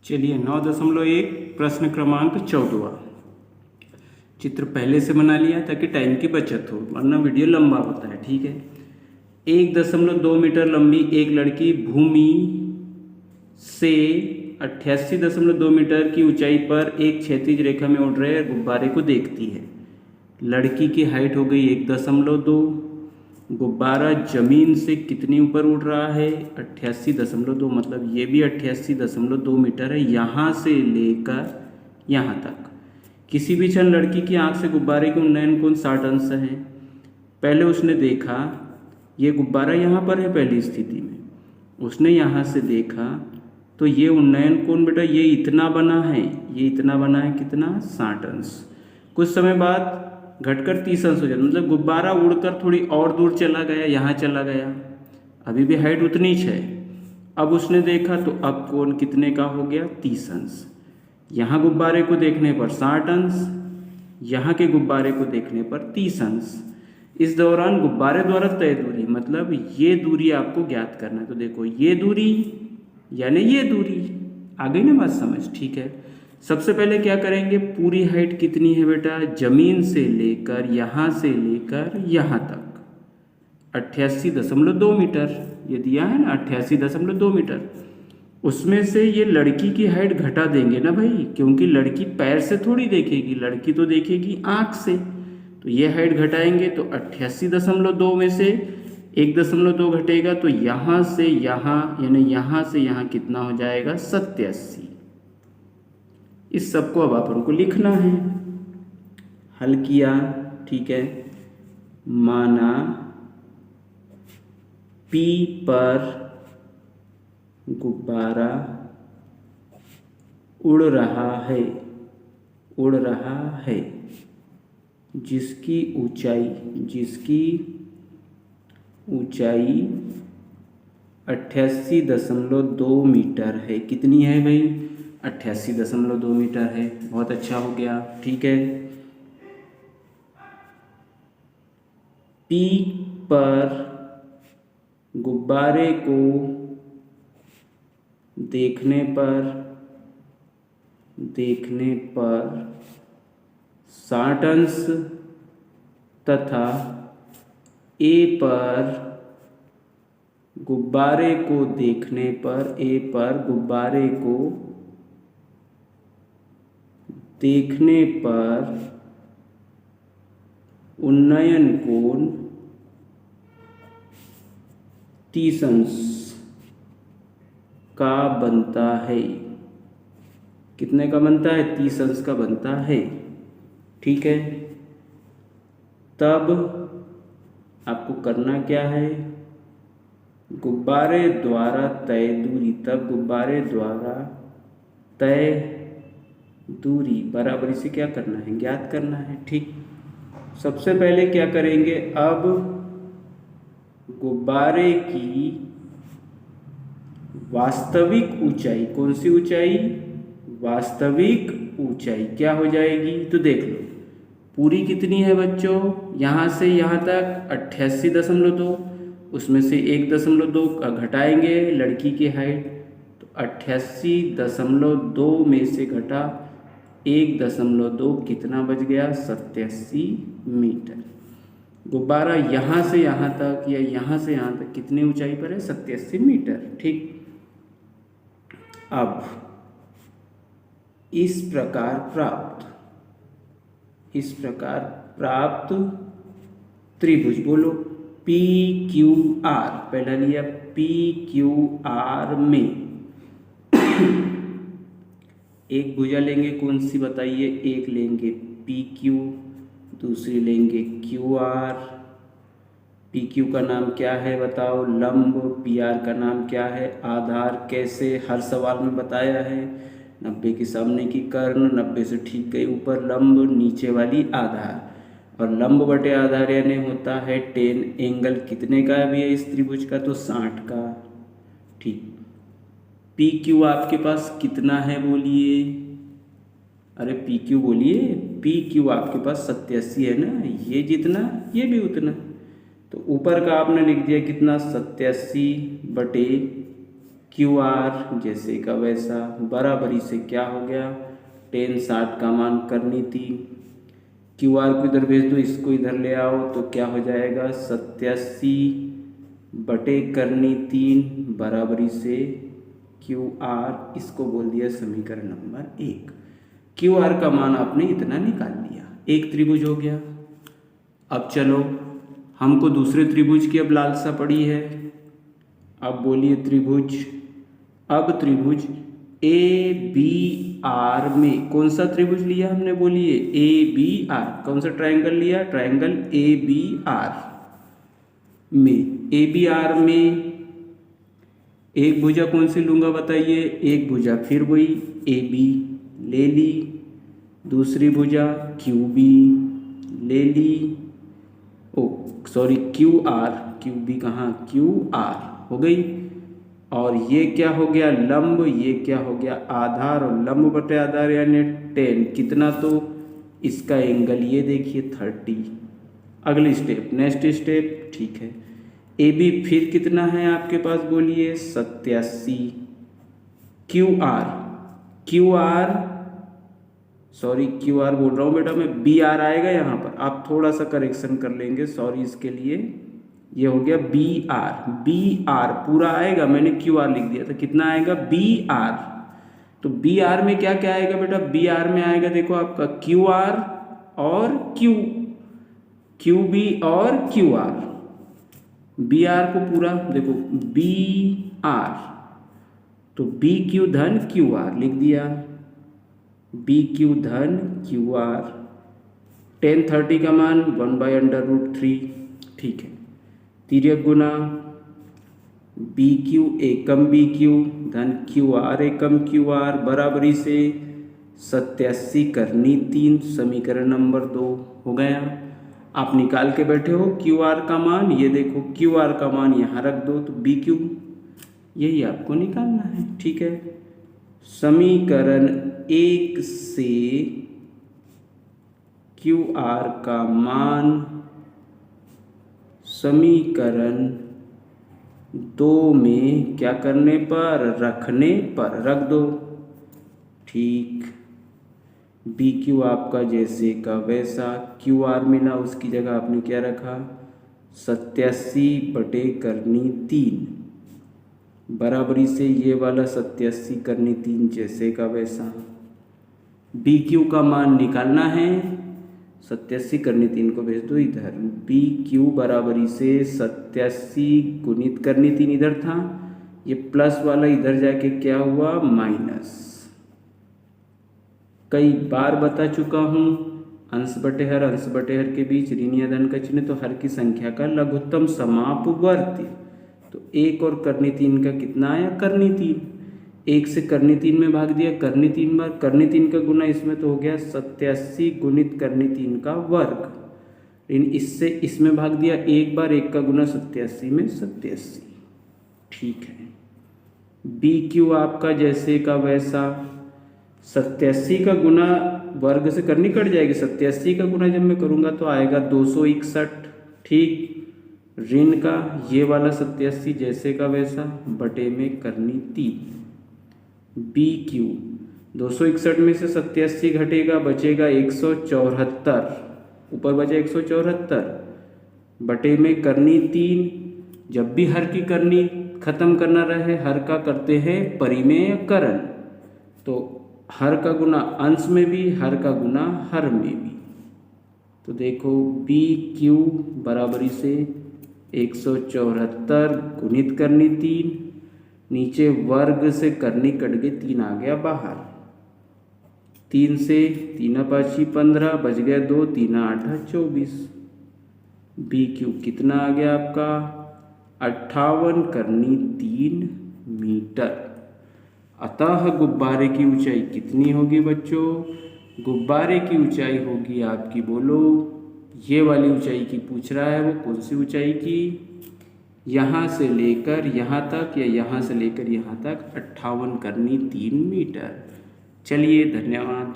चलिए 9.1 प्रश्न क्रमांक 14। चित्र पहले से बना लिया ताकि टाइम की बचत हो, वरना वीडियो लंबा होता है। ठीक है। 1.2 मीटर लंबी एक लड़की भूमि से 88.2 मीटर की ऊंचाई पर एक क्षैतिज रेखा में उड़ रहे गुब्बारे को देखती है। लड़की की हाइट हो गई 1.2। गुब्बारा जमीन से कितनी ऊपर उड़ रहा है? 88.2, मतलब ये भी 88.2 मीटर है, यहाँ से लेकर यहाँ तक। किसी भी क्षण लड़की की आंख से गुब्बारे की उन्नयन कोण 60 अंश है। पहले उसने देखा ये गुब्बारा यहाँ पर है, पहली स्थिति में उसने यहाँ से देखा तो ये उन्नयन कोण बेटा ये इतना बना है, ये इतना बना है, कितना? 60 अंश। कुछ समय बाद घटकर 30 अंश हो जाता, मतलब गुब्बारा उड़कर थोड़ी और दूर चला गया, यहाँ चला गया, अभी भी हाइट उतनी ही है। अब उसने देखा तो अब कोण कितने का हो गया? 30 अंश। यहाँ गुब्बारे को देखने पर 60 अंश, यहाँ के गुब्बारे को देखने पर 30 अंश। इस दौरान गुब्बारे द्वारा तय दूरी, मतलब ये दूरी आपको ज्ञात करना है। तो देखो ये दूरी यानी ये दूरी, आ गई ना बात समझ? ठीक है। सबसे पहले क्या करेंगे, पूरी हाइट कितनी है बेटा? जमीन से लेकर यहाँ से लेकर यहाँ तक 88.2 मीटर, ये दिया है ना 88.2 मीटर। उसमें से ये लड़की की हाइट घटा देंगे ना भाई, क्योंकि लड़की पैर से थोड़ी देखेगी, लड़की तो देखेगी आँख से। तो ये हाइट घटाएंगे तो 88.2 में से 1.2 घटेगा तो यहाँ से यहाँ यानी यहाँ से यहाँ कितना हो जाएगा? 87। इस सब को अब अपन को लिखना है। हल किया, ठीक है। माना P पर गुब्बारा उड़ रहा है, उड़ रहा है, जिसकी ऊंचाई 88.2 मीटर है। कितनी है भाई? 88.2 मीटर है। बहुत अच्छा हो गया। ठीक है। P पर गुब्बारे को देखने पर 60 अंश तथा A पर गुब्बारे को देखने पर उन्नयन कोण 30 अंश का बनता है। कितने का बनता है? 30 अंश का बनता है। ठीक है। तब आपको करना क्या है? गुब्बारे द्वारा तय दूरी, तब गुब्बारे द्वारा तय दूरी बराबरी से क्या करना है? ज्ञात करना है। ठीक। सबसे पहले क्या करेंगे, अब गुब्बारे की वास्तविक ऊंचाई, कौन सी ऊंचाई? वास्तविक ऊंचाई क्या हो जाएगी? तो देख लो पूरी कितनी है बच्चों, यहाँ से यहाँ तक 88.2, उसमें से 1.2 घटाएंगे लड़की की हाइट, तो 88.2 में से घटा 1.2 कितना बच गया? 87 मीटर। गुब्बारा यहाँ से यहाँ तक या यहाँ से यहाँ तक कितनी ऊंचाई पर है? 87 मीटर। ठीक। अब इस प्रकार प्राप्त त्रिभुज, बोलो PQR, पहला लिया PQR में एक भुजा लेंगे, कौन सी बताइए? एक लेंगे PQ, दूसरी लेंगे QR। PQ का नाम क्या है बताओ? लंब। PR का नाम क्या है? आधार। कैसे? हर सवाल में बताया है। 90 की सामने की कर्ण, 90 से ठीक गई ऊपर लंब, नीचे वाली आधार, और लंब बटे आधार यानी होता है 10। एंगल कितने का भी है इस त्रिभुज का? तो 60 का। ठीक। PQ आपके पास कितना है बोलिए? अरे PQ बोलिए। PQ आपके पास 87 है ना, ये जितना ये भी उतना, तो ऊपर का आपने लिख दिया कितना? 87 बटे क्यू आर जैसे का वैसा, बराबरी से क्या हो गया, tan 60 का मान करनी 3, क्यू आर को इधर भेज दो, इसको इधर ले आओ तो क्या हो जाएगा 87 बटे करनी 3 बराबरी से क्यू आर, इसको बोल दिया समीकरण नंबर 1। क्यू आर का मान आपने इतना निकाल लिया, एक त्रिभुज हो गया। अब चलो हमको दूसरे त्रिभुज की अब लालसा पड़ी है। अब बोलिए त्रिभुज, अब त्रिभुज ए बी आर में कौन सा त्रिभुज लिया हमने, बोलिए ए बी आर, कौन सा ट्रायंगल लिया, ट्रायंगल ए बी आर में। ए बी आर में एक भुजा कौन सी लूंगा बताइए, एक भुजा फिर वही ए बी ले ली, दूसरी भुजा क्यू बी ले ली, oh sorry Q R, Q B कहाँ, क्यू आर हो गई। और ये क्या हो गया लंब, ये क्या हो गया आधार, और लंब बटे आधार यानी 10, कितना तो इसका एंगल ये देखिए 30। अगली स्टेप, नेक्स्ट स्टेप, ठीक है। ए बी फिर कितना है आपके पास, बोलिए 87, Q R, Q R sorry Q are बोल रहा हूँ बेटा मैं, बी आर आएगा यहाँ पर, आप थोड़ा सा करेक्शन कर लेंगे, सॉरी इसके लिए, ये हो गया बी आर, बी आर पूरा आएगा, मैंने क्यू आर लिख दिया था, कितना आएगा बी आर। तो बी आर में क्या क्या आएगा बेटा, बी आर में आएगा देखो आपका क्यू आर और क्यू बी और क्यू आर, बी आर को पूरा देखो बी आर, तो बी क्यू धन क्यू आर लिख दिया, बी क्यू धन क्यू आर, 1030 का मान 1/√3, ठीक है। तिर्यक गुना बी क्यू एकम बी क्यू धन क्यू आर एकम क्यू आर बराबरी से 87 करनी 3, समीकरण नंबर 2 हो गया। आप निकाल के बैठे हो क्यू आर का मान, ये देखो क्यू आर का मान यहाँ रख दो, तो बी क्यू यही आपको निकालना है, ठीक है। समीकरण 1 से क्यू आर का मान समीकरण 2 में क्या करने पर, रखने पर रख दो, ठीक। बी क्यू आपका जैसे का वैसा, क्यू आर मिला उसकी जगह आपने क्या रखा 87 बटे करनी 3 बराबरी से ये वाला 87 करनी 3 जैसे का वैसा। बी क्यू का मान निकालना है, 87 करनी 3 को भेज दो इधर, बी क्यू बराबरी से 87 गुणित करनी 3 इधर था, ये प्लस वाला इधर जाके क्या हुआ माइनस। कई बार बता चुका हूँ अंश बटे हर के बीच ऋण या धन का चिन्ह, तो हर की संख्या का लघुत्तम समापवर्ती, तो 1 और करनी 3 का कितना आया करनी 3, 1 से करनी 3 में भाग दिया, करनी 3 बार, करनी 3 का गुना इसमें तो हो गया 87 गुणित करनी 3 का वर्ग, ऋण इससे इसमें भाग दिया, एक बार 1 का गुना 87 में 87, ठीक है। बी क्यू आपका जैसे का वैसा, 87 का गुना वर्ग से करनी कट जाएगी, 87 का गुना जब मैं करूँगा तो आएगा 261, ठीक। ऋण का ये वाला 87 जैसे का वैसा बटे में करनी 3, बी क्यू 261 में से 87 घटेगा, बचेगा 174, ऊपर बचा 174 बटे में करनी 3, जब भी हर की करनी खत्म करना रहे हर का करते हैं परिमेय करण, तो हर का गुना अंश में भी, हर का गुना हर में भी, तो देखो बी क्यू बराबरी से 174 गुणित करनी 3, नीचे वर्ग से करनी कट गई, 3 आ गया बाहर, 3 से 3 5 15 बच गया 2, 3 8 24, बी क्यू कितना आ गया आपका 58 करनी 3 मीटर। अतः गुब्बारे की ऊंचाई कितनी होगी बच्चों, गुब्बारे की ऊंचाई होगी आपकी, बोलो ये वाली ऊंचाई की पूछ रहा है, वो कौन सी ऊंचाई की, यहाँ से लेकर यहाँ तक या यहाँ से लेकर यहाँ तक 58 करनी 3 मीटर। चलिए धन्यवाद।